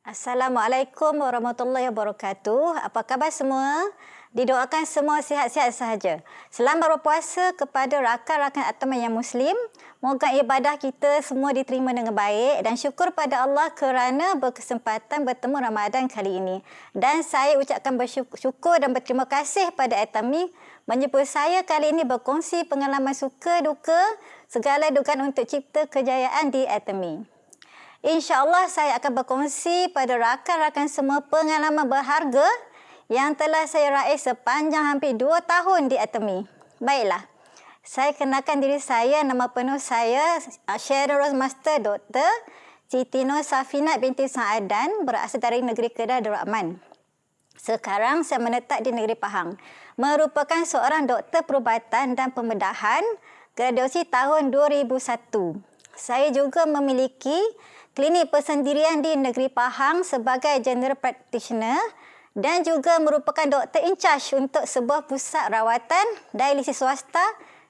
Assalamualaikum warahmatullahi wabarakatuh. Apa khabar semua? Didoakan semua sihat-sihat sahaja. Selamat berpuasa kepada rakan-rakan Ataman yang Muslim. Moga ibadah kita semua diterima dengan baik dan syukur pada Allah kerana berkesempatan bertemu Ramadan kali ini. Dan saya ucapkan bersyukur dan berterima kasih pada Atami menjemput saya kali ini berkongsi pengalaman suka duka segala dugaan untuk cipta kejayaan di Atami. InsyaAllah saya akan berkongsi pada rakan-rakan semua pengalaman berharga yang telah saya raih sepanjang hampir 2 tahun di Atami. Baiklah, saya kenalkan diri saya, nama penuh saya Sharon Rose Master Dr. Siti Nur Safinat binti Sa'adan, berasal dari negeri Kedah Darul Aman. Sekarang saya menetap di negeri Pahang. Merupakan seorang doktor perubatan dan pembedahan, graduasi tahun 2001. Saya juga memiliki klinik persendirian di negeri Pahang sebagai general practitioner dan juga merupakan doktor in charge untuk sebuah pusat rawatan dialisis swasta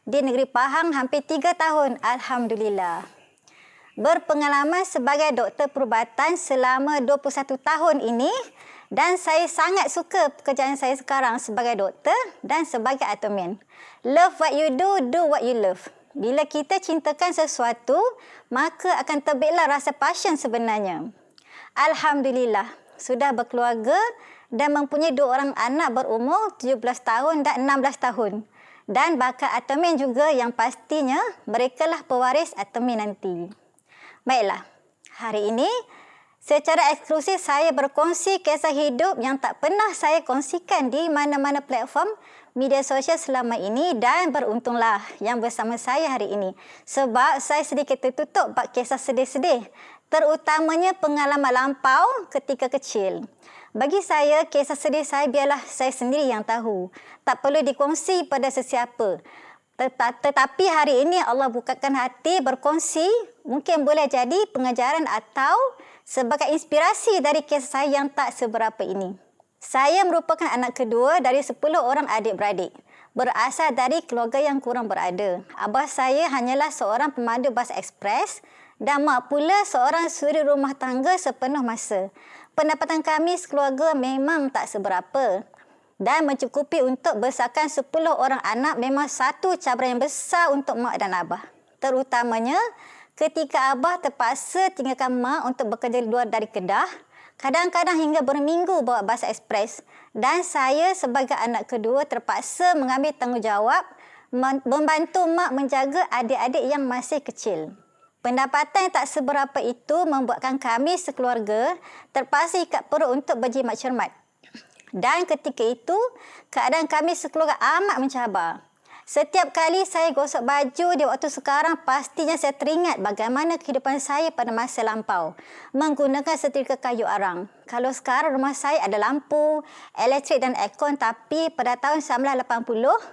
di negeri Pahang hampir 3 tahun. Alhamdulillah. Berpengalaman sebagai doktor perubatan selama 21 tahun ini dan saya sangat suka pekerjaan saya sekarang sebagai doktor dan sebagai Atomian. Love what you do what you love. Bila kita cintakan sesuatu, maka akan terbitlah rasa passion sebenarnya. Alhamdulillah, sudah berkeluarga dan mempunyai 2 orang anak berumur 17 tahun dan 16 tahun. Dan bakal Atomin juga yang pastinya merekalah pewaris Atomin nanti. Baiklah, hari ini secara eksklusif saya berkongsi kisah hidup yang tak pernah saya kongsikan di mana-mana platform media sosial selama ini dan beruntunglah yang bersama saya hari ini. Sebab saya sedikit tertutup bab kisah sedih-sedih, terutamanya pengalaman lampau ketika kecil. Bagi saya, kisah sedih saya biarlah saya sendiri yang tahu. Tak perlu dikongsi pada sesiapa. Tetapi hari ini Allah bukakan hati berkongsi, mungkin boleh jadi pengajaran atau sebagai inspirasi dari kisah saya yang tak seberapa ini. Saya merupakan anak kedua dari 10 orang adik-beradik. Berasal dari keluarga yang kurang berada. Abah saya hanyalah seorang pemandu bas ekspres dan mak pula seorang suri rumah tangga sepenuh masa. Pendapatan kami sekeluarga memang tak seberapa. Dan mencukupi untuk besarkan 10 orang anak memang satu cabaran yang besar untuk mak dan abah. Terutamanya ketika abah terpaksa tinggalkan mak untuk bekerja luar dari Kedah. Kadang-kadang hingga berminggu bawa bas ekspres dan saya sebagai anak kedua terpaksa mengambil tanggungjawab membantu mak menjaga adik-adik yang masih kecil. Pendapatan yang tak seberapa itu membuatkan kami sekeluarga terpaksa ikat perut untuk berjimat cermat. Dan ketika itu, keadaan kami sekeluarga amat mencabar. Setiap kali saya gosok baju di waktu sekarang, pastinya saya teringat bagaimana kehidupan saya pada masa lampau menggunakan setrika kayu arang. Kalau sekarang rumah saya ada lampu, elektrik dan aircon, tapi pada tahun 1980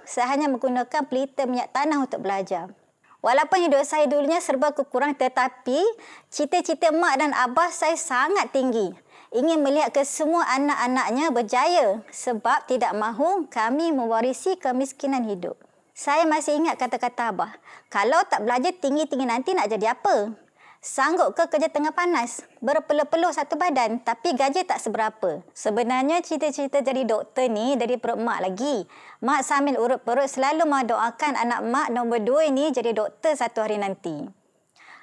saya hanya menggunakan pelita minyak tanah untuk belajar. Walaupun hidup saya dulunya serba kekurangan, tetapi cita-cita mak dan abah saya sangat tinggi. Ingin melihat kesemua anak-anaknya berjaya sebab tidak mahu kami mewarisi kemiskinan hidup. Saya masih ingat kata-kata abah, kalau tak belajar tinggi-tinggi nanti nak jadi apa? Sanggup ke kerja tengah panas? Berpeluh-peluh satu badan tapi gaji tak seberapa. Sebenarnya cita-cita jadi doktor ni dari perut mak lagi. Mak sambil urut perut selalu mendoakan anak mak nombor 2 ini jadi doktor satu hari nanti.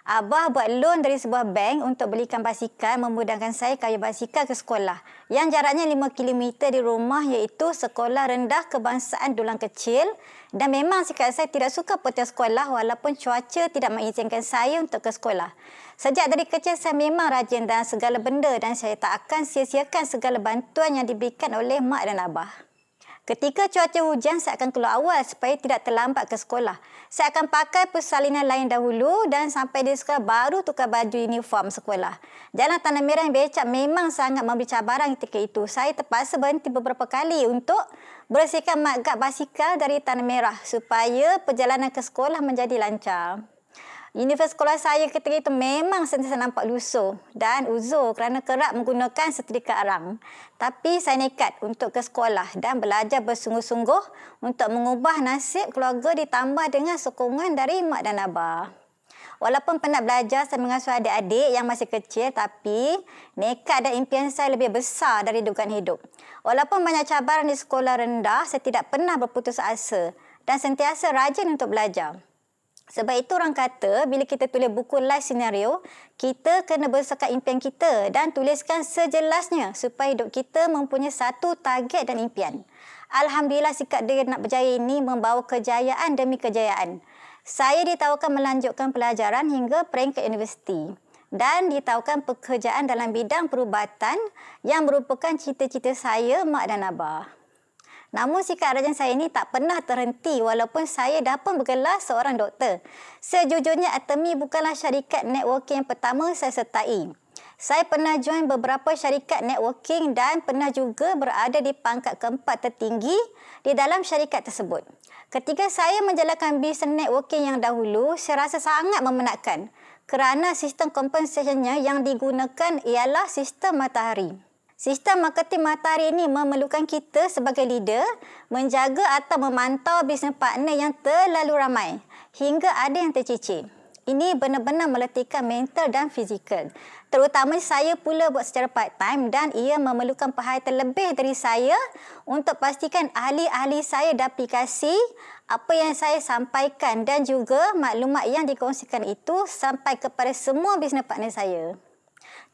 Abah buat loan dari sebuah bank untuk belikan basikal memudahkan saya kayuh basikal ke sekolah yang jaraknya 5 km di rumah, iaitu Sekolah Rendah Kebangsaan Dulang Kecil, dan memang sikap saya tidak suka pergi sekolah walaupun cuaca tidak mengizinkan saya untuk ke sekolah. Sejak dari kecil saya memang rajin dalam segala benda dan saya tak akan sia-siakan segala bantuan yang diberikan oleh mak dan abah. Ketika cuaca hujan, saya akan keluar awal supaya tidak terlambat ke sekolah. Saya akan pakai persalinan lain dahulu dan sampai di sekolah baru tukar baju uniform sekolah. Jalan Tanah Merah yang becak memang sangat memberi cabaran ketika itu. Saya terpaksa berhenti beberapa kali untuk bersihkan maggat basikal dari Tanah Merah supaya perjalanan ke sekolah menjadi lancar. Uniform sekolah saya ketika itu memang sentiasa nampak lusuh dan uzur kerana kerap menggunakan setrika arang. Tapi saya nekat untuk ke sekolah dan belajar bersungguh-sungguh untuk mengubah nasib keluarga ditambah dengan sokongan dari mak dan abah. Walaupun penat belajar saya mengasuh adik-adik yang masih kecil, tapi nekat dan impian saya lebih besar dari dugaan hidup. Walaupun banyak cabaran di sekolah rendah, saya tidak pernah berputus asa dan sentiasa rajin untuk belajar. Sebab itu orang kata bila kita tulis buku life scenario, kita kena besarkan impian kita dan tuliskan sejelasnya supaya hidup kita mempunyai satu target dan impian. Alhamdulillah sikap dia nak berjaya ini membawa kejayaan demi kejayaan. Saya ditawarkan melanjutkan pelajaran hingga peringkat universiti dan ditawarkan pekerjaan dalam bidang perubatan yang merupakan cita-cita saya, mak dan abah. Namun sikap rajin saya ini tak pernah terhenti walaupun saya dah pun bergelar seorang doktor. Sejujurnya Atemi bukanlah syarikat networking yang pertama saya sertai. Saya pernah join beberapa syarikat networking dan pernah juga berada di pangkat keempat tertinggi di dalam syarikat tersebut. Ketika saya menjalankan bisnes networking yang dahulu, saya rasa sangat memenatkan kerana sistem compensation-nya yang digunakan ialah sistem matahari. Sistem marketing matahari ini memerlukan kita sebagai leader menjaga atau memantau bisnes partner yang terlalu ramai hingga ada yang tercicir. Ini benar-benar meletihkan mental dan fizikal. Terutama saya pula buat secara part-time dan ia memerlukan perhatian lebih dari saya untuk pastikan ahli-ahli saya di aplikasi apa yang saya sampaikan dan juga maklumat yang dikongsikan itu sampai kepada semua bisnes partner saya.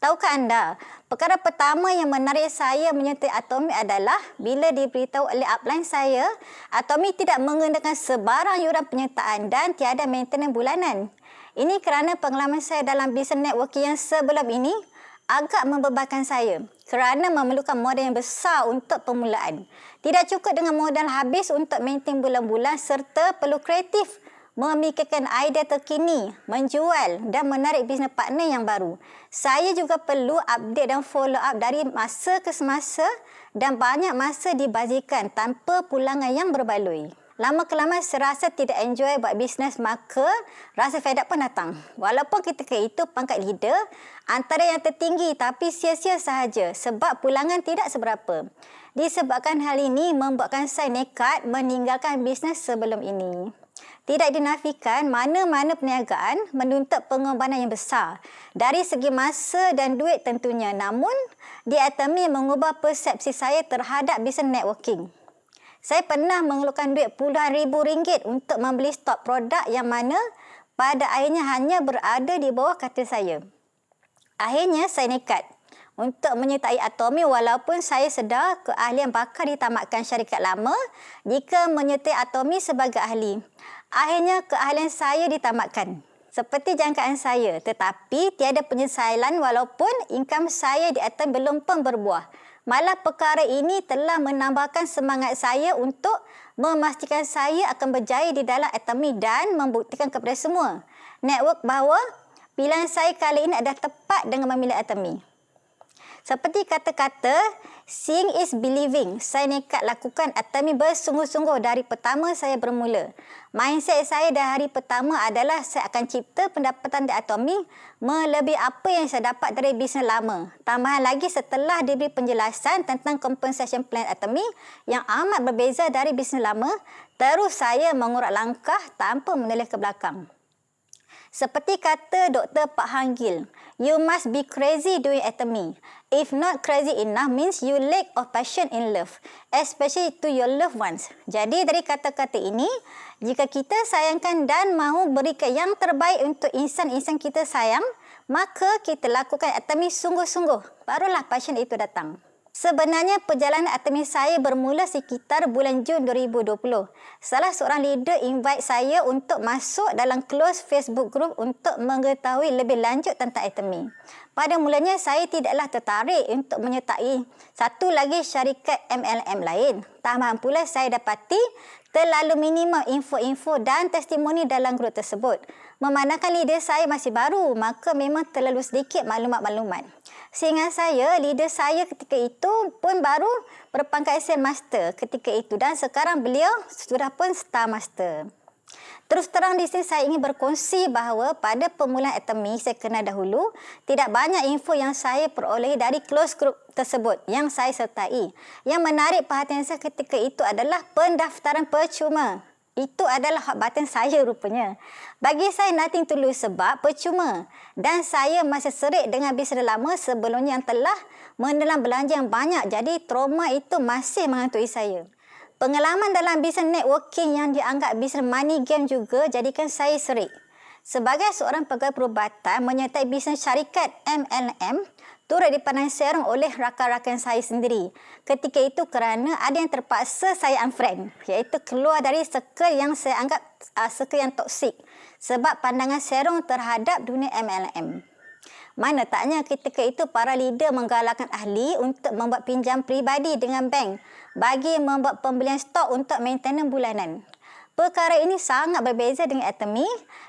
Tahukah anda, perkara pertama yang menarik saya menyertai Atomi adalah bila diberitahu oleh upline saya, Atomi tidak mengenakan sebarang yuran penyertaan dan tiada maintenance bulanan. Ini kerana pengalaman saya dalam bisnes networking yang sebelum ini agak membebankan saya kerana memerlukan modal yang besar untuk permulaan. Tidak cukup dengan modal habis untuk maintain bulan-bulan serta perlu kreatif, memikirkan idea terkini, menjual dan menarik bisnes partner yang baru. Saya juga perlu update dan follow up dari masa ke semasa dan banyak masa dibazirkan tanpa pulangan yang berbaloi. Lama-kelamaan saya rasa tidak enjoy buat bisnes, maka rasa fed up pun datang. Walaupun ketika itu pangkat leader, antara yang tertinggi tapi sia-sia sahaja sebab pulangan tidak seberapa. Disebabkan hal ini membuatkan saya nekat meninggalkan bisnes sebelum ini. Tidak dinafikan mana-mana perniagaan menuntut pengorbanan yang besar dari segi masa dan duit tentunya. Namun, di Atemi mengubah persepsi saya terhadap bisnes networking. Saya pernah mengeluarkan duit puluhan ribu ringgit untuk membeli stok produk yang mana pada akhirnya hanya berada di bawah katil saya. Akhirnya saya nekat untuk menyertai Atomi walaupun saya sedar keahlian bakal ditamatkan syarikat lama jika menyertai Atomi sebagai ahli. Akhirnya keahlian saya ditamatkan seperti jangkaan saya, tetapi tiada penyesalan walaupun income saya di Atomi belum pun berbuah. Malah perkara ini telah menambahkan semangat saya untuk memastikan saya akan berjaya di dalam Atomi dan membuktikan kepada semua network bahawa pilihan saya kali ini adalah tepat dengan memilih Atomi. Seperti kata-kata, seeing is believing. Saya nekat lakukan Atomi bersungguh-sungguh dari pertama saya bermula. Mindset saya dari hari pertama adalah saya akan cipta pendapatan di Atomi melebihi apa yang saya dapat dari bisnes lama. Tambahan lagi setelah diberi penjelasan tentang compensation plan Atomi yang amat berbeza dari bisnes lama, terus saya mengurak langkah tanpa menoleh ke belakang. Seperti kata Dr. Pak Hang Gil, you must be crazy doing Atomi. If not crazy enough means you lack of passion in love, especially to your loved ones. Jadi dari kata-kata ini, jika kita sayangkan dan mahu berikan yang terbaik untuk insan-insan kita sayang, maka kita lakukan Atomi sungguh-sungguh. Barulah passion itu datang. Sebenarnya perjalanan Atomi saya bermula sekitar bulan Jun 2020. Salah seorang leader invite saya untuk masuk dalam close Facebook group untuk mengetahui lebih lanjut tentang Atomi. Pada mulanya saya tidaklah tertarik untuk menyertai satu lagi syarikat MLM lain. Tambahan pula saya dapati terlalu minimum info-info dan testimoni dalam grup tersebut. Memandangkan leader saya masih baru, maka memang terlalu sedikit maklumat-maklumat. Seingat saya, leader saya ketika itu pun baru berpangkat Senior Master ketika itu dan sekarang beliau sudah pun Star Master. Terus terang di sini saya ingin berkongsi bahawa pada permulaan Atomi saya kenal dahulu, tidak banyak info yang saya peroleh dari close group tersebut yang saya sertai. Yang menarik perhatian saya ketika itu adalah pendaftaran percuma Itu adalah hot button saya rupanya. Bagi saya nothing to lose sebab percuma. Dan saya masih serik dengan bisnes lama sebelumnya yang telah menelan belanja yang banyak. Jadi trauma itu masih menghantui saya. Pengalaman dalam bisnes networking yang dianggap bisnes money game juga jadikan saya serik. Sebagai seorang pegawai perubatan menyertai bisnes syarikat MLM, turut dipandang serong oleh rakan-rakan saya sendiri. Ketika itu kerana ada yang terpaksa saya unfriend, iaitu keluar dari circle yang saya anggap circle yang toksik sebab pandangan serong terhadap dunia MLM. Mana taknya ketika itu para leader menggalakkan ahli untuk membuat pinjam peribadi dengan bank bagi membuat pembelian stok untuk maintenance bulanan. Perkara ini sangat berbeza dengan Atomy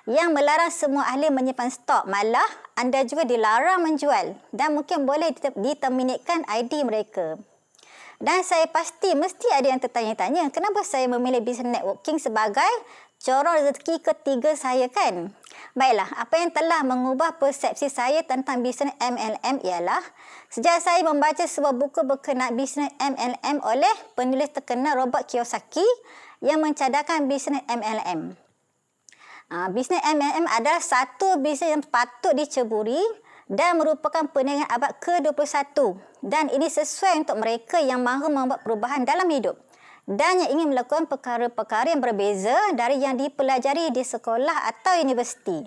yang melarang semua ahli menyimpan stok. Malah, anda juga dilarang menjual dan mungkin boleh diterminatkan ID mereka. Dan saya pasti mesti ada yang tertanya-tanya kenapa saya memilih bisnes networking sebagai corong rezeki ketiga saya kan? Baiklah, apa yang telah mengubah persepsi saya tentang bisnes MLM ialah sejak saya membaca sebuah buku berkenaan bisnes MLM oleh penulis terkenal Robert Kiyosaki yang mencadangkan bisnes MLM. Bisnes MLM adalah satu bisnes yang patut diceburi dan merupakan perniagaan abad ke-21 dan ini sesuai untuk mereka yang mahu membuat perubahan dalam hidup dan yang ingin melakukan perkara-perkara yang berbeza dari yang dipelajari di sekolah atau universiti.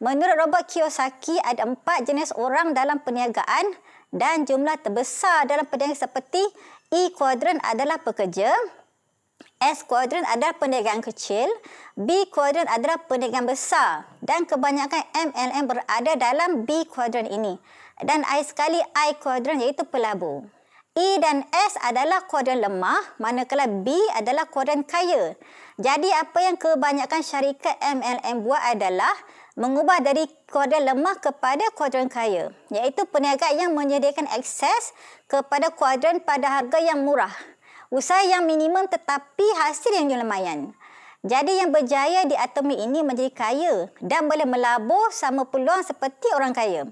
Menurut Robert Kiyosaki, ada 4 jenis orang dalam perniagaan dan jumlah terbesar dalam perniagaan seperti E kuadran adalah pekerja, S kuadran adalah perniagaan kecil, B kuadran adalah perniagaan besar dan kebanyakan MLM berada dalam B kuadran ini. Dan sekali I kuadran iaitu pelabur. E dan S adalah kuadran lemah, manakala B adalah kuadran kaya. Jadi apa yang kebanyakan syarikat MLM buat adalah mengubah dari kuadran lemah kepada kuadran kaya, iaitu perniagaan yang menyediakan akses kepada kuadran pada harga yang murah. Usaha yang minimum tetapi hasil yang lumayan. Jadi yang berjaya di Atomy ini menjadi kaya dan boleh melabur sama peluang seperti orang kaya.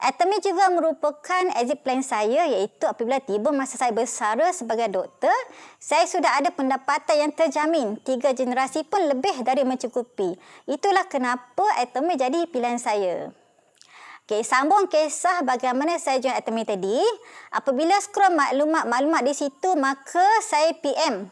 Atomy juga merupakan exit plan saya iaitu apabila tiba masa saya bersara sebagai doktor, saya sudah ada pendapatan yang terjamin. 3 generasi pun lebih dari mencukupi. Itulah kenapa Atomy jadi pilihan saya. Okey, sambung kisah bagaimana saya join Atomy tadi. Apabila scroll maklumat-maklumat di situ, maka saya PM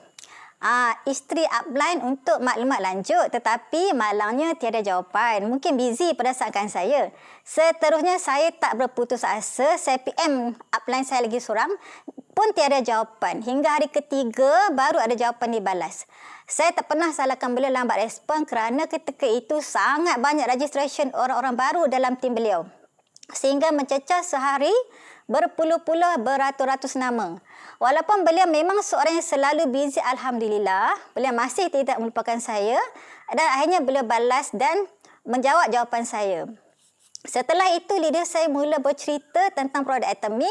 isteri upline untuk maklumat lanjut. Tetapi malangnya tiada jawapan. Mungkin busy berdasarkan saya. Seterusnya saya tak berputus asa. Saya PM upline saya lagi seorang pun tiada jawapan. Hingga hari ketiga baru ada jawapan dibalas. Saya tak pernah salahkan beliau lambat respon kerana ketika itu sangat banyak registration orang-orang baru dalam tim beliau. Sehingga mencecah sehari berpuluh-puluh beratus-ratus nama. Walaupun beliau memang seorang yang selalu busy, alhamdulillah, beliau masih tidak melupakan saya dan akhirnya beliau balas dan menjawab jawapan saya. Setelah itu, leader saya mula bercerita tentang produk Atomy,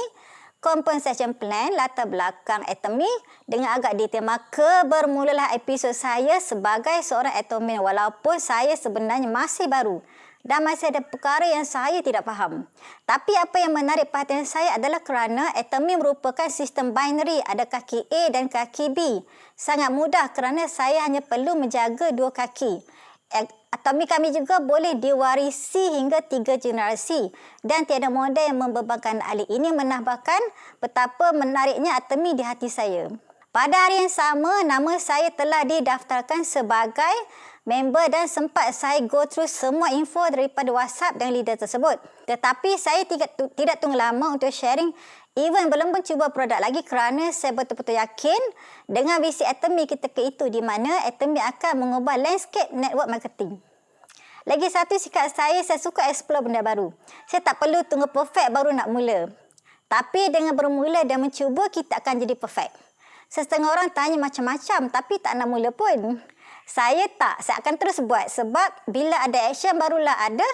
compensation plan, latar belakang Atomy dengan agak detail. Maka bermulalah episod saya sebagai seorang Atomy walaupun saya sebenarnya masih baru. Dan masih ada perkara yang saya tidak faham. Tapi apa yang menarik perhatian saya adalah kerana Atomy merupakan sistem binary, ada kaki A dan kaki B. Sangat mudah kerana saya hanya perlu menjaga 2 kaki. Atomy kami juga boleh diwarisi hingga 3 generasi. Dan tiada modal yang membebankan ahli. Ini menambahkan betapa menariknya Atomy di hati saya. Pada hari yang sama, nama saya telah didaftarkan sebagai member dan sempat saya go through semua info daripada WhatsApp dan leader tersebut. Tetapi saya tidak tunggu lama untuk sharing, even belum pun cuba produk lagi kerana saya betul-betul yakin dengan visi Atomy ketika itu di mana Atomy akan mengubah landscape network marketing. Lagi satu sikap saya suka explore benda baru. Saya tak perlu tunggu perfect baru nak mula. Tapi dengan bermula dan mencuba, kita akan jadi perfect. Setengah orang tanya macam-macam tapi tak nak mula pun. Saya akan terus buat sebab bila ada action barulah ada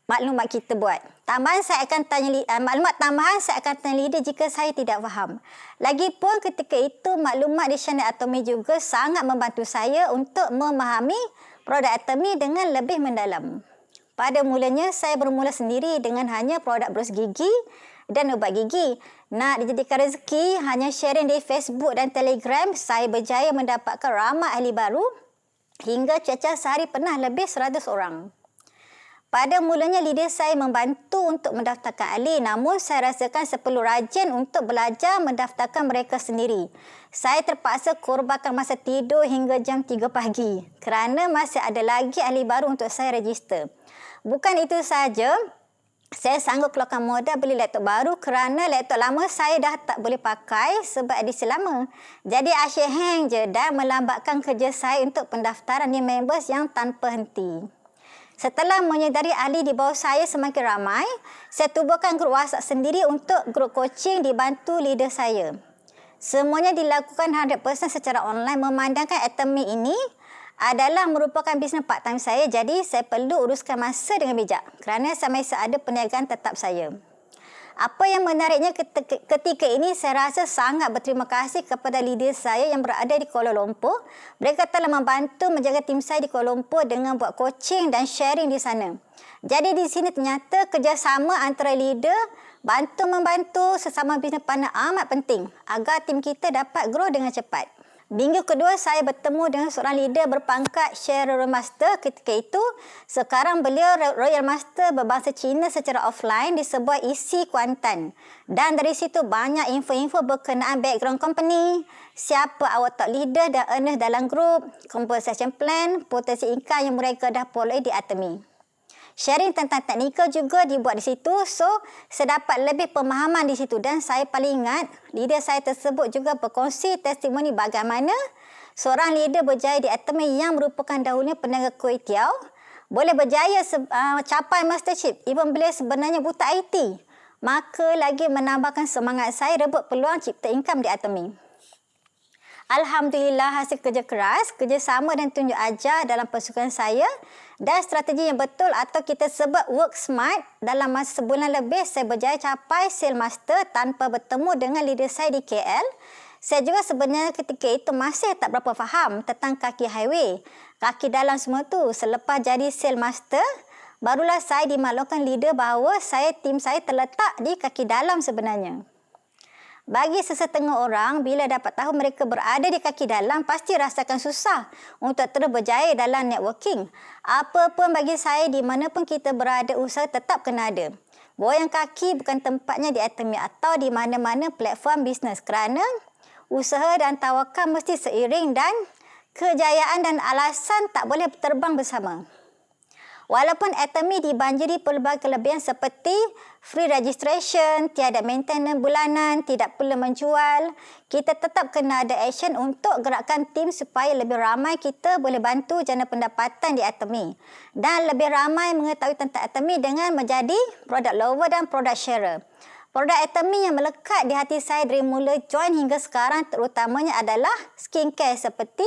maklumat kita buat. Maklumat tambahan saya akan tanya leader jika saya tidak faham. Lagipun ketika itu maklumat di channel Atomy juga sangat membantu saya untuk memahami produk Atomy dengan lebih mendalam. Pada mulanya saya bermula sendiri dengan hanya produk berus gigi dan ubat gigi. Nak dijadikan rezeki hanya sharing di Facebook dan Telegram, saya berjaya mendapatkan ramai ahli baru Hingga cacar sehari pernah lebih 100 orang. Pada mulanya leader saya membantu untuk mendaftarkan ahli, namun saya rasakan perlu rajin untuk belajar mendaftarkan mereka sendiri. Saya terpaksa korbankan masa tidur hingga jam 3 pagi kerana masih ada lagi ahli baru untuk saya register. Bukan itu sahaja, saya sanggup keluarkan modal beli laptop baru kerana laptop lama saya dah tak boleh pakai sebab edisi lama. Jadi asyik hang je dan melambatkan kerja saya untuk pendaftaran new members yang tanpa henti. Setelah menyedari ahli di bawah saya semakin ramai, saya tubuhkan grup WhatsApp sendiri untuk grup coaching dibantu leader saya. Semuanya dilakukan 100% secara online memandangkan Atomy ini adalah merupakan bisnes part-time saya, jadi saya perlu uruskan masa dengan bijak kerana saya masih ada perniagaan tetap saya. Apa yang menariknya ketika ini, saya rasa sangat berterima kasih kepada leader saya yang berada di Kuala Lumpur. Mereka telah membantu menjaga tim saya di Kuala Lumpur dengan buat coaching dan sharing di sana. Jadi di sini ternyata kerjasama antara leader bantu-membantu sesama bisnes partner amat penting agar tim kita dapat grow dengan cepat. Minggu kedua, saya bertemu dengan seorang leader berpangkat Sharer Master ketika itu. Sekarang beliau Royal Master berbahasa Cina secara offline di sebuah isi Kuantan. Dan dari situ banyak info-info berkenaan background company, siapa awak top leader dan earner dalam grup, compensation plan, potensi income yang mereka dah follow di Atomy. Sharing tentang teknikal juga dibuat di situ, so saya dapat lebih pemahaman di situ. Dan saya paling ingat, leader saya tersebut juga berkongsi testimoni bagaimana seorang leader berjaya di Atomy yang merupakan dahulunya peniaga kuih tiaw, boleh berjaya capai mastership, even beliau sebenarnya buta IT. Maka lagi menambahkan semangat saya rebut peluang cipta income di Atomy. Alhamdulillah, hasil kerja keras, kerjasama dan tunjuk ajar dalam pasukan saya dan strategi yang betul atau kita sebut work smart, dalam masa sebulan lebih saya berjaya capai sale master tanpa bertemu dengan leader saya di KL. Saya juga sebenarnya ketika itu masih tak berapa faham tentang kaki highway, kaki dalam semua tu. Selepas jadi sale master, barulah saya dimaklumkan leader bahawa tim saya terletak di kaki dalam sebenarnya. Bagi sesetengah orang, bila dapat tahu mereka berada di kaki dalam, pasti rasakan susah untuk terus berjaya dalam networking. Apa pun bagi saya, di mana pun kita berada, usaha tetap kena ada. Goyang kaki bukan tempatnya di Atomy atau di mana-mana platform bisnes kerana usaha dan tawakal mesti seiring dan kejayaan dan alasan tak boleh terbang bersama. Walaupun Atomy dibanjiri pelbagai kelebihan seperti free registration, tiada maintenance bulanan, tidak perlu menjual, kita tetap kena ada action untuk gerakkan tim supaya lebih ramai kita boleh bantu jana pendapatan di Atomy. Dan lebih ramai mengetahui tentang Atomy dengan menjadi product lover dan product sharer. Produk Atomy yang melekat di hati saya dari mula join hingga sekarang terutamanya adalah skincare seperti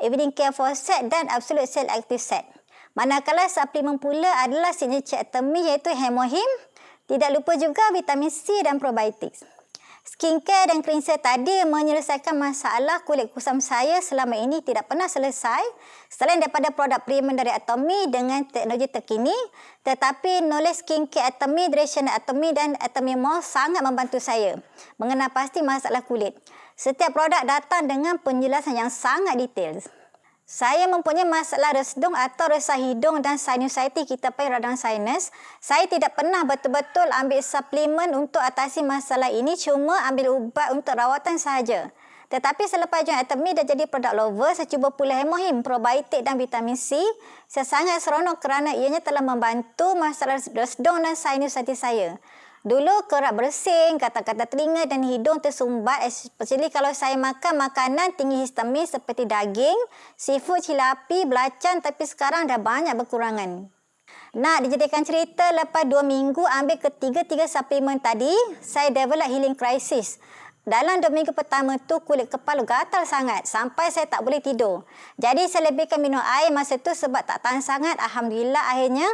Evening Care for Set dan Absolute Cell Active Set. Manakala suplemen pula adalah signature Atomy iaitu Hemohim. Tidak lupa juga vitamin C dan probiotics. Skincare dan cleanser tadi menyelesaikan masalah kulit kusam saya selama ini tidak pernah selesai. Selain daripada produk premium dari Atomy dengan teknologi terkini, tetapi knowledge skincare Atomy, duration Atomy dan Atomy Mall sangat membantu saya mengenal pasti masalah kulit. Setiap produk datang dengan penjelasan yang sangat detail. Saya mempunyai masalah resdung atau resah hidung dan sinusitis, kita panggil radang sinus. Saya tidak pernah betul-betul ambil suplemen untuk atasi masalah ini, cuma ambil ubat untuk rawatan sahaja. Tetapi selepas join Atomy dah jadi produk lover, saya cuba pula Hemohim, probiotik dan vitamin C. Saya sangat seronok kerana ianya telah membantu masalah resdung dan sinusitis saya. Dulu kerap bersin, kata-kata telinga dan hidung tersumbat, especially kalau saya makan makanan tinggi histamin seperti daging, seafood, cilapi, belacan, tapi sekarang dah banyak berkurangan. Nak dijadikan cerita, lepas 2 minggu ambil ketiga-tiga suplemen tadi, saya develop healing crisis. Dalam 2 minggu pertama tu kulit kepala gatal sangat sampai saya tak boleh tidur. Jadi saya lebihkan minum air masa tu sebab tak tahan sangat. Alhamdulillah akhirnya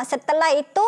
setelah itu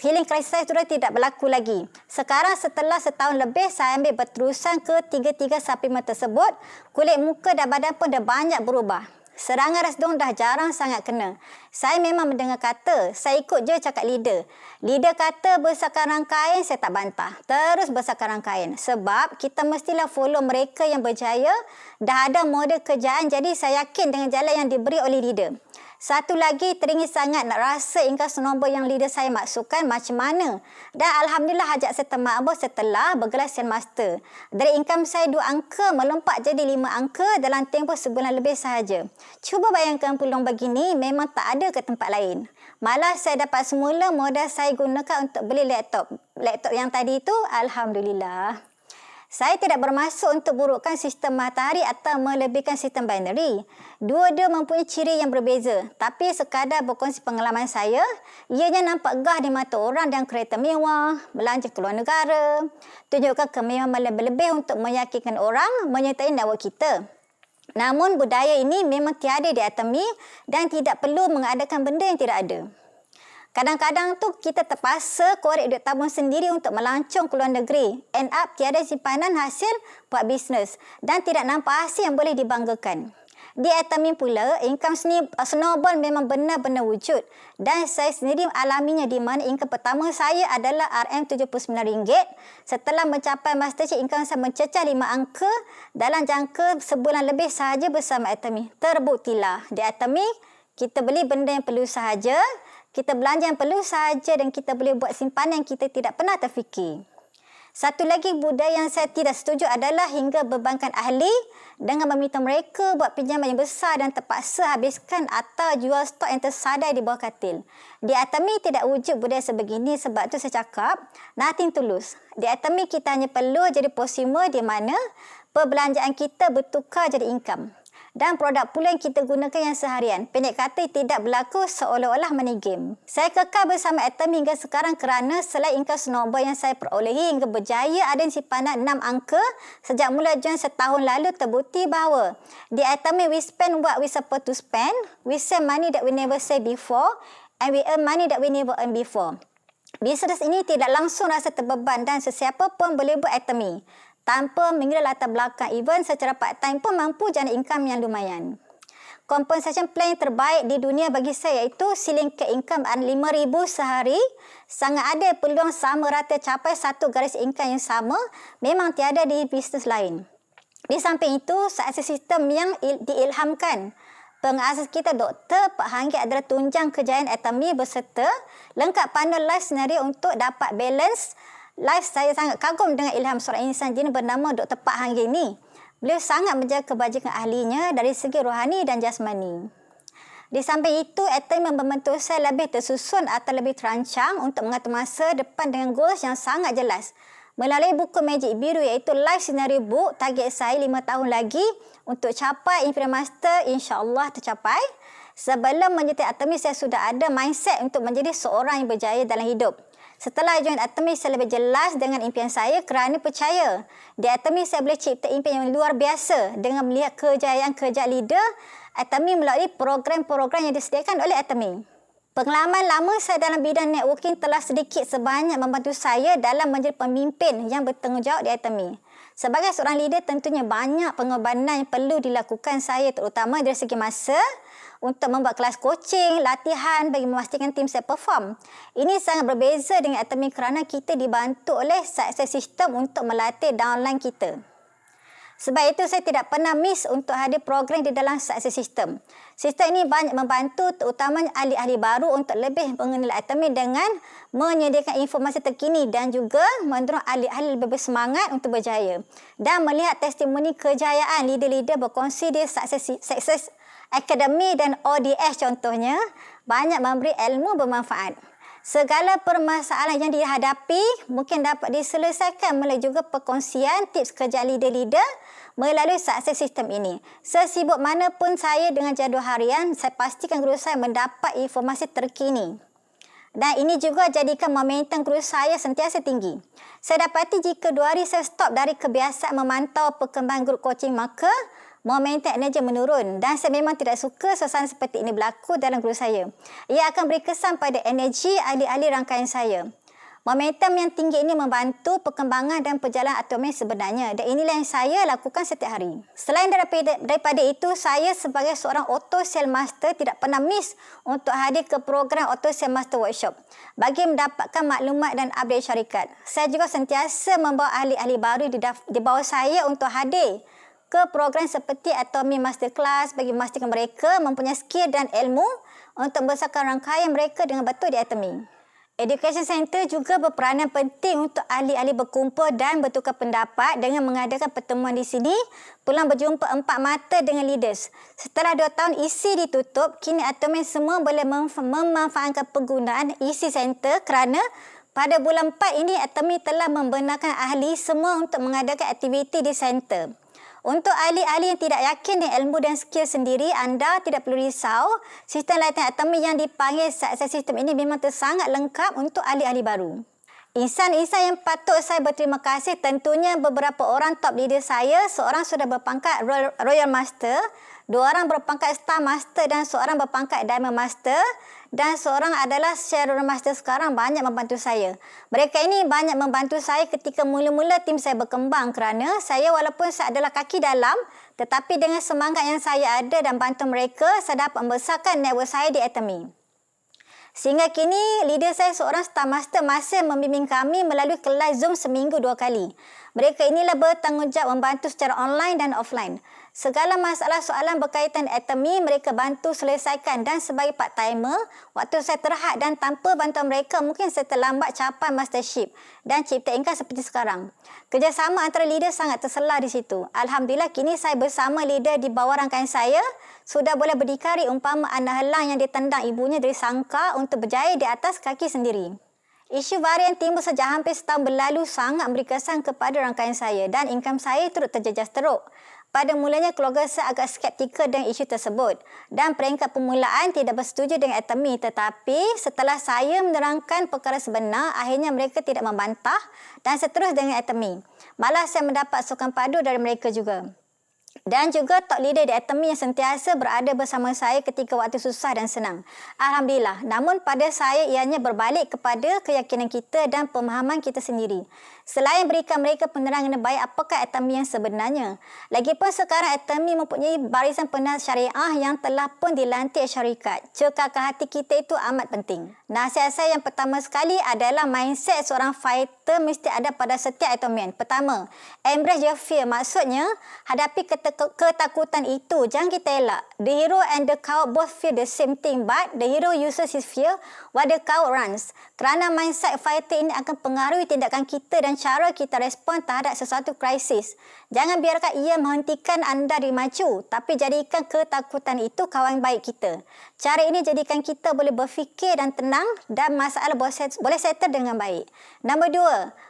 healing crisis saya sudah tidak berlaku lagi. Sekarang setelah setahun lebih saya ambil berterusan ke tiga-tiga suplemen tersebut, kulit muka dan badan pun dah banyak berubah. Serangan rasdung dah jarang sangat kena. Saya memang mendengar kata, saya ikut je cakap leader. Leader kata besarkan rangkaian, saya tak bantah. Terus besarkan rangkaian. Sebab kita mestilah follow mereka yang berjaya. Dah ada model kerjaan, jadi saya yakin dengan jalan yang diberi oleh leader. Satu lagi, teringin sangat nak rasa income snowball yang leader saya maksudkan macam mana. Dan Alhamdulillah hajat serta makbul setelah bergelar Sen Master. Dari income saya 2 angka melompat jadi 5 angka dalam tempoh sebulan lebih sahaja. Cuba bayangkan peluang begini memang tak ada ke tempat lain. Malah saya dapat semula modal saya gunakan untuk beli laptop. Laptop yang tadi itu, Alhamdulillah. Saya tidak bermaksud untuk burukkan sistem matahari atau melebihkan sistem binary. Dua-dua mempunyai ciri yang berbeza. Tapi sekadar berkongsi pengalaman saya, ianya nampak gah di mata orang dan kereta mewah, belanja ke luar negara, tunjukkan kemewahan lebih-lebih untuk meyakinkan orang menyertai network kita. Namun budaya ini memang tiada di Atami dan tidak perlu mengadakan benda yang tidak ada. Kadang-kadang tu kita terpaksa korek duit tabung sendiri untuk melancong ke luar negeri. End up tiada simpanan hasil buat bisnes dan tidak nampak hasil yang boleh dibanggakan. Di Atamin pula, income snowball memang benar-benar wujud. Dan saya sendiri alaminya di mana income pertama saya adalah RM79. Setelah mencapai masterchef, income saya mencecah 5 angka dalam jangka sebulan lebih sahaja bersama Atamin. Terbuktilah, di Atamin kita beli benda yang perlu sahaja, kita belanja yang perlu sahaja dan kita boleh buat simpanan yang kita tidak pernah terfikir. Satu lagi budaya yang saya tidak setuju adalah hingga bebankan ahli dengan meminta mereka buat pinjaman yang besar dan terpaksa habiskan atau jual stok yang tersadai di bawah katil. Di Atami tidak wujud budaya sebegini, sebab tu saya cakap nothing tulus. Di Atami kita hanya perlu jadi posimer di mana perbelanjaan kita bertukar jadi income. Dan produk pula yang kita gunakan yang seharian. Pendek kata, tidak berlaku seolah-olah money game. Saya kekal bersama Atami hingga sekarang kerana selain income snowball yang saya perolehi hingga berjaya ada simpanan 6 angka sejak mula join setahun lalu, terbukti bahawa di Atami we spend what we supposed to spend, we save money that we never saved before, and we earn money that we never earned before. Bisnes ini tidak langsung rasa terbeban dan sesiapa pun boleh buat Atami. Tanpa mengira latar belakang event secara part-time pun mampu jana income yang lumayan. Compensation plan yang terbaik di dunia bagi saya iaitu ceiling cap income RM5,000 sehari. Sangat ada peluang sama rata capai satu garis income yang sama, memang tiada di bisnes lain. Di samping itu, satu sistem yang diilhamkan. Pengasas kita Dr. Pak Hanggi adalah tunjang kejayaan Atami berserta lengkap panel life scenario untuk dapat balance. Live saya sangat kagum dengan ilham seorang insan jin bernama Dr. Pak Hanggi ini. Beliau sangat menjaga kebajikan ahlinya dari segi rohani dan jasmani. Di samping itu, Atami membentuk saya lebih tersusun atau lebih terancang untuk mengatur masa depan dengan goals yang sangat jelas. Melalui buku Magic Biru iaitu Life Scenario Book, target saya 5 tahun lagi untuk capai Imperial Master, insya-Allah tercapai. Sebelum menyertai Atami, saya sudah ada mindset untuk menjadi seorang yang berjaya dalam hidup. Setelah join Atami, saya lebih jelas dengan impian saya kerana percaya. Di Atami, saya boleh cipta impian yang luar biasa dengan melihat kejayaan-kejayaan leader Atami melalui program-program yang disediakan oleh Atami. Pengalaman lama saya dalam bidang networking telah sedikit sebanyak membantu saya dalam menjadi pemimpin yang bertanggungjawab di Atami. Sebagai seorang leader, tentunya banyak pengorbanan yang perlu dilakukan saya, terutama dari segi masa, untuk membuat kelas coaching, latihan bagi memastikan tim saya perform. Ini sangat berbeza dengan Atami kerana kita dibantu oleh success system untuk melatih downline kita. Sebab itu saya tidak pernah miss untuk hadir program di dalam success system. Sistem ini banyak membantu terutamanya ahli-ahli baru untuk lebih mengenal Atami dengan menyediakan informasi terkini dan juga mendorong ahli-ahli lebih bersemangat untuk berjaya. Dan melihat testimoni kejayaan leader-leader berkongsi di success Academy dan ODS contohnya, banyak memberi ilmu bermanfaat. Segala permasalahan yang dihadapi mungkin dapat diselesaikan melalui juga perkongsian tips kerja leader-leader melalui success system ini. Sesibuk mana pun saya dengan jadual harian, saya pastikan guru saya mendapat informasi terkini. Dan ini juga jadikan momentum guru saya sentiasa tinggi. Saya dapati jika 2 hari saya stop dari kebiasaan memantau perkembangan grup coaching, maka momentum energi menurun dan saya memang tidak suka suasana seperti ini berlaku dalam grup saya. Ia akan beri kesan pada energi ahli-ahli rangkaian saya. Momentum yang tinggi ini membantu perkembangan dan perjalanan Atomic sebenarnya, dan inilah yang saya lakukan setiap hari. Selain daripada itu, saya sebagai seorang Auto Sale Master tidak pernah miss untuk hadir ke program Auto Sale Master Workshop bagi mendapatkan maklumat dan update syarikat. Saya juga sentiasa membawa ahli-ahli baru di bawah saya untuk hadir ke program seperti Atomic Masterclass bagi memastikan mereka mempunyai skill dan ilmu untuk membesarkan rangkaian mereka dengan betul di Atomic. Education Center juga berperanan penting untuk ahli-ahli berkumpul dan bertukar pendapat dengan mengadakan pertemuan di sini, pulang berjumpa empat mata dengan leaders. Setelah 2 tahun isi ditutup, kini Atomic semua boleh memanfaatkan penggunaan isi center kerana pada bulan 4 ini Atomic telah membenarkan ahli semua untuk mengadakan aktiviti di center. Untuk ahli-ahli yang tidak yakin dengan ilmu dan skill sendiri, anda tidak perlu risau. Sistem latihan Atomic yang dipanggil Success System ini memang sangat lengkap untuk ahli-ahli baru. Insan-insan yang patut saya berterima kasih tentunya beberapa orang top leader saya. Seorang sudah berpangkat Royal Master, 2 orang berpangkat Star Master dan seorang berpangkat Diamond Master, dan seorang adalah Shadow Master sekarang banyak membantu saya. Mereka ini banyak membantu saya ketika mula-mula tim saya berkembang kerana saya walaupun saya adalah kaki dalam, tetapi dengan semangat yang saya ada dan bantu mereka, saya dapat membesarkan network saya di Atomic. Sehingga kini, leader saya seorang Star Master masih membimbing kami melalui kelas Zoom seminggu 2 kali. Mereka inilah bertanggungjawab membantu secara online dan offline. Segala masalah soalan berkaitan Atomic mereka bantu selesaikan, dan sebagai part-timer, waktu saya terhad dan tanpa bantuan mereka mungkin saya terlambat capai mastership dan cipta income seperti sekarang. Kerjasama antara leader sangat terselar di situ. Alhamdulillah kini saya bersama leader di bawah rangkaian saya sudah boleh berdikari umpama anak helang yang ditendang ibunya dari sangka untuk berjaya di atas kaki sendiri. Isu varian timbul sejak hampir setahun berlalu sangat memberi kesan kepada rangkaian saya dan income saya turut terjejas teruk. Pada mulanya keluarga saya agak skeptikal dengan isu tersebut dan peringkat permulaan tidak bersetuju dengan Atomic, tetapi setelah saya menerangkan perkara sebenar, akhirnya mereka tidak membantah dan seterus dengan Atomic. Malah saya mendapat sokongan padu dari mereka juga. Dan juga top leader di Atomic yang sentiasa berada bersama saya ketika waktu susah dan senang. Alhamdulillah. Namun pada saya ianya berbalik kepada keyakinan kita dan pemahaman kita sendiri. Selain berikan mereka penerangan yang baik apakah Atomic yang sebenarnya. Lagipun sekarang Atomic mempunyai barisan penasihat syariah yang telah pun dilantik syarikat. Cekakkan hati kita itu amat penting. Nasihat saya yang pertama sekali adalah mindset seorang fighter mesti ada pada setiap Atomic. Pertama, embrace your fear. Maksudnya, hadapi ketakutan itu, jangan kita elak. The hero and the coward both feel the same thing, but the hero uses his fear while the coward runs. Kerana mindset fighter ini akan pengaruhi tindakan kita dan cara kita respon terhadap sesuatu krisis. Jangan biarkan ia menghentikan anda dari maju, tapi jadikan ketakutan itu kawan baik kita. Cara ini jadikan kita boleh berfikir dan tenang dan masalah boleh settle dengan baik. Nombor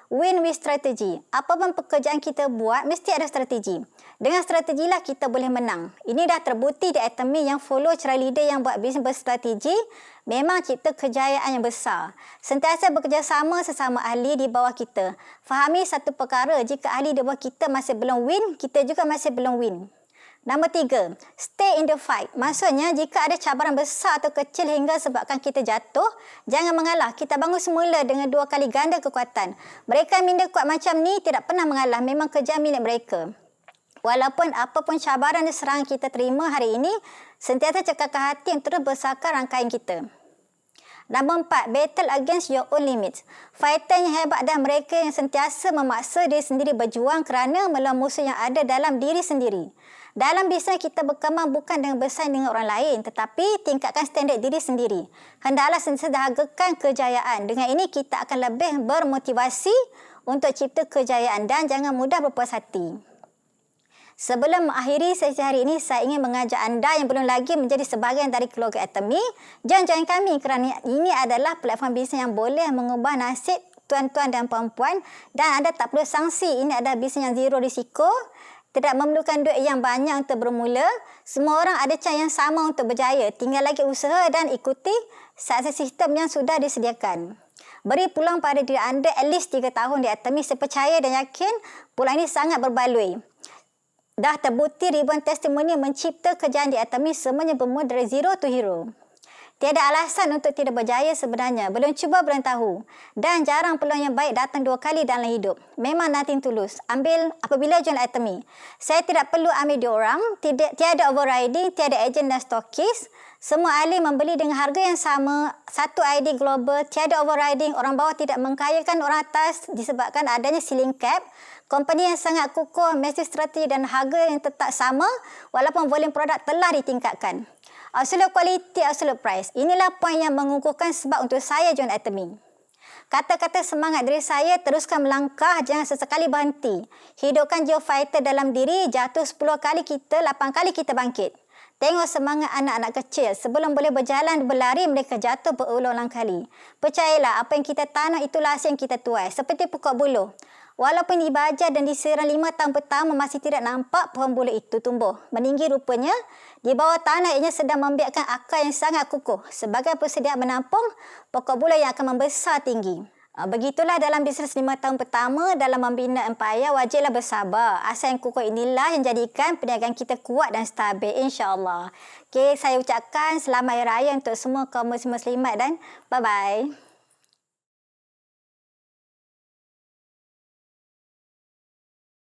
2, win with strategy. Apapun pekerjaan kita buat, mesti ada strategi. Dengan strategilah kita boleh menang. Ini dah terbukti di Atomic yang follow cara leader yang buat bisnes berstrategi memang cipta kejayaan yang besar. Sentiasa bekerjasama sesama ahli di bawah kita. Fahami satu perkara, jika ahli di bawah kita masih belum win, kita juga masih belum win. Nombor 3, stay in the fight. Maksudnya, jika ada cabaran besar atau kecil hingga sebabkan kita jatuh, jangan mengalah. Kita bangun semula dengan 2 kali ganda kekuatan. Mereka yang minda kuat macam ni tidak pernah mengalah. Memang kerja milik mereka. Walaupun apapun cabaran dan serangan kita terima hari ini, sentiasa cekakkan hati yang terus besarkan rangkaian kita. Nombor 4, battle against your own limits. Fighter yang hebat dan mereka yang sentiasa memaksa diri sendiri berjuang kerana melawan musuh yang ada dalam diri sendiri. Dalam bisnes kita berkembang bukan dengan bersaing dengan orang lain, tetapi tingkatkan standard diri sendiri. Hendaklah sentiasa hargakan kejayaan. Dengan ini kita akan lebih bermotivasi untuk cipta kejayaan dan jangan mudah berpuas hati. Sebelum mengakhiri sesi hari ini, saya ingin mengajak anda yang belum lagi menjadi sebahagian dari keluarga Atomic, join kami kerana ini adalah platform bisnes yang boleh mengubah nasib tuan-tuan dan puan-puan dan anda tak perlu sangsi. Ini adalah bisnes yang zero risiko, tidak memerlukan duit yang banyak untuk bermula. Semua orang ada cara yang sama untuk berjaya. Tinggal lagi usaha dan ikuti sukses sistem yang sudah disediakan. Beri peluang pada diri anda at least 3 tahun di Atomic. Saya percaya dan yakin peluang ini sangat berbaloi. Dah terbukti ribuan testimoni mencipta kerjaan di Atomic, semuanya bermula dari zero to hero. Tiada alasan untuk tidak berjaya sebenarnya. Belum cuba, belum tahu. Dan jarang peluang yang baik datang 2 kali dalam hidup. Memang nothing tulus. Ambil apabila jual item ni. Saya tidak perlu ambil diorang. Tiada overriding, tiada ejen dan stokis. Semua ahli membeli dengan harga yang sama. Satu ID global, tiada overriding. Orang bawah tidak mengkayakan orang atas disebabkan adanya ceiling cap. Company yang sangat kukuh, mesti strategi dan harga yang tetap sama walaupun volume produk telah ditingkatkan. Absolute quality, absolute price. Inilah poin yang mengukuhkan sebab untuk saya join item ini. Kata-kata semangat dari saya, teruskan melangkah, jangan sesekali berhenti. Hidupkan jiwa fighter dalam diri, jatuh 10 kali kita, 8 kali kita bangkit. Tengok semangat anak-anak kecil. Sebelum boleh berjalan, berlari, mereka jatuh berulang-ulang kali. Percayalah, apa yang kita tanam itulah hasil yang kita tuai. Seperti pokok buluh. Walaupun dibajar dan diseram 5 tahun pertama, masih tidak nampak pohon buluh itu tumbuh. Meninggi rupanya, di bawah tanah ianya sedang membiarkan akar yang sangat kukuh. Sebagai persediaan menampung pokok buluh yang akan membesar tinggi. Begitulah dalam bisnes 5 tahun pertama dalam membina empayar, wajiblah bersabar. Asas yang kukuh inilah yang jadikan perniagaan kita kuat dan stabil, insya-Allah. Okey, saya ucapkan selamat hari raya untuk semua kaum muslimat dan bye-bye.